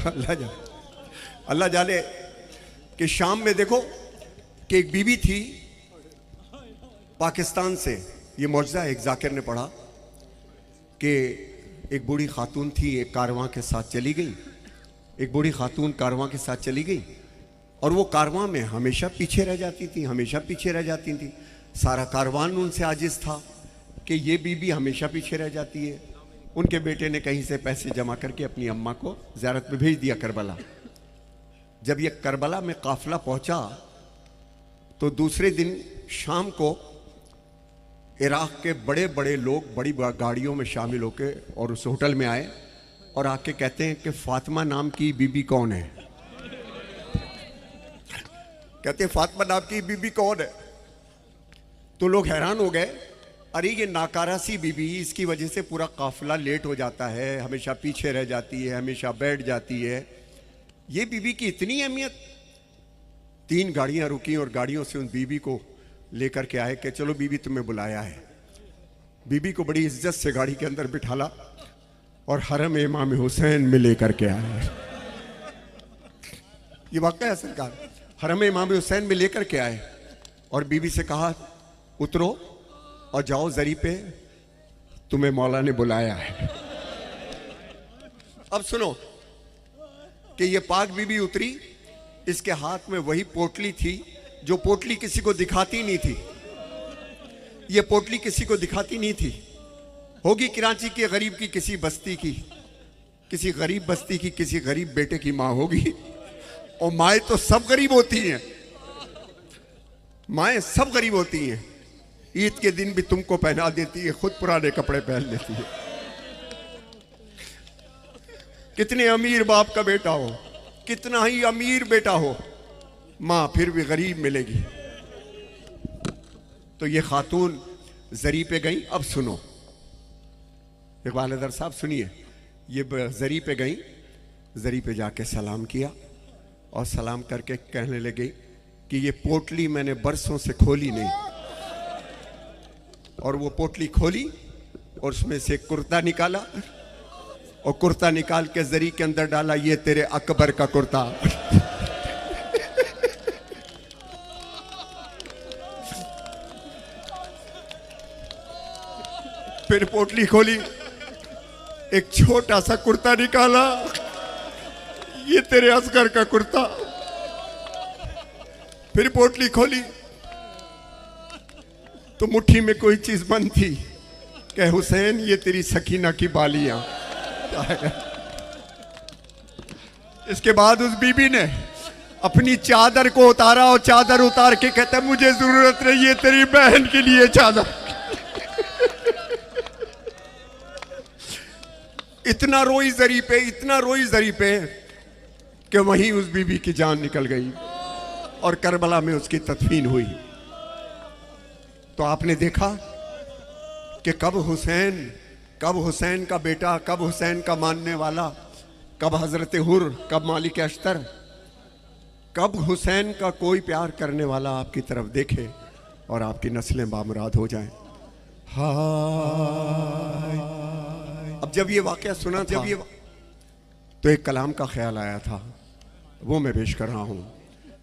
अल्लाह जाने कि शाम में देखो कि एक बीबी थी पाकिस्तान से, ये मौजज़ा एक जाकिर ने पढ़ा कि एक बूढ़ी खातून थी, एक कारवां के साथ चली गई। एक बूढ़ी खातून कारवां के साथ चली गई और वो कारवां में हमेशा पीछे रह जाती थी, हमेशा पीछे रह जाती थी। सारा कारवान उनसे आजिज़ था कि ये बीबी हमेशा पीछे रह जाती है। उनके बेटे ने कहीं से पैसे जमा करके अपनी अम्मा को ज़ियारत में भेज दिया करबला। जब ये करबला में काफिला पहुंचा तो दूसरे दिन शाम को इराक़ के बड़े बड़े लोग बड़ी गाड़ियों में शामिल होकर और उस होटल में आए और आके कहते हैं कि फातिमा नाम की बीबी कौन है। कहते हैं फातिमा नाम की बीबी कौन है। तो लोग हैरान हो गए, अरे ये नाकारा सी बीबी, इसकी वजह से पूरा काफिला लेट हो जाता है, हमेशा पीछे रह जाती है, हमेशा बैठ जाती है। ये बीबी की इतनी अहमियत। 3 गाड़ियां रुकी और गाड़ियों से उन बीबी को लेकर के आए कि चलो बीबी तुम्हें बुलाया है। बीबी को बड़ी इज्जत से गाड़ी के अंदर बिठाला और हरम इमाम हुसैन में लेकर के आए। ये वाक़या है सरकार, हरम इमाम हुसैन में लेकर के आए और बीबी से कहा उतरो और जाओ जरी पे, तुम्हें मौला ने बुलाया है। अब सुनो कि ये पाक बीबी उतरी, इसके हाथ में वही पोटली थी जो पोटली किसी को दिखाती नहीं थी। ये पोटली किसी को दिखाती नहीं थी। होगी कराची के गरीब की किसी बस्ती की, किसी गरीब बस्ती की किसी गरीब बेटे की माँ होगी। और माएँ तो सब गरीब होती हैं, माएँ सब गरीब होती हैं। ईद के दिन भी तुमको पहना देती है, खुद पुराने कपड़े पहन लेती है। कितने अमीर बाप का बेटा हो, कितना ही अमीर बेटा हो, मां फिर भी गरीब मिलेगी। तो ये खातून जरी पे गई। अब सुनो इकबाल अदर साहब, सुनिए। ये जरी पे गई, जरी पे जाके सलाम किया और सलाम करके कहने लगी कि ये पोटली मैंने बरसों से खोली नहीं। और वो पोटली खोली और उसमें से कुर्ता निकाला और कुर्ता निकाल के जरी के अंदर डाला। ये तेरे अकबर का कुर्ता। फिर पोटली खोली, एक छोटा सा कुर्ता निकाला। ये तेरे असगर का कुर्ता। फिर पोटली खोली तो मुट्ठी में कोई चीज बंद थी। कह हुसैन ये तेरी सकीना की बालियां। इसके बाद उस बीबी ने अपनी चादर को उतारा और चादर उतार के कहता मुझे जरूरत नहीं है तेरी बहन के लिए चादर। इतना रोई जरी पे, इतना रोई जरी पे कि वहीं उस बीबी की जान निकल गई और करबला में उसकी तदफीन हुई। तो आपने देखा कि कब हुसैन का बेटा, कब हुसैन का मानने वाला, कब हजरत हुर, कब मालिक अश्तर, कब हुसैन का कोई प्यार करने वाला आपकी तरफ देखे और आपकी नस्लें बामुराद हो जाएं। हाय। अब जब ये वाकया सुना था तो एक कलाम का ख्याल आया था, वो मैं पेश कर रहा हूं।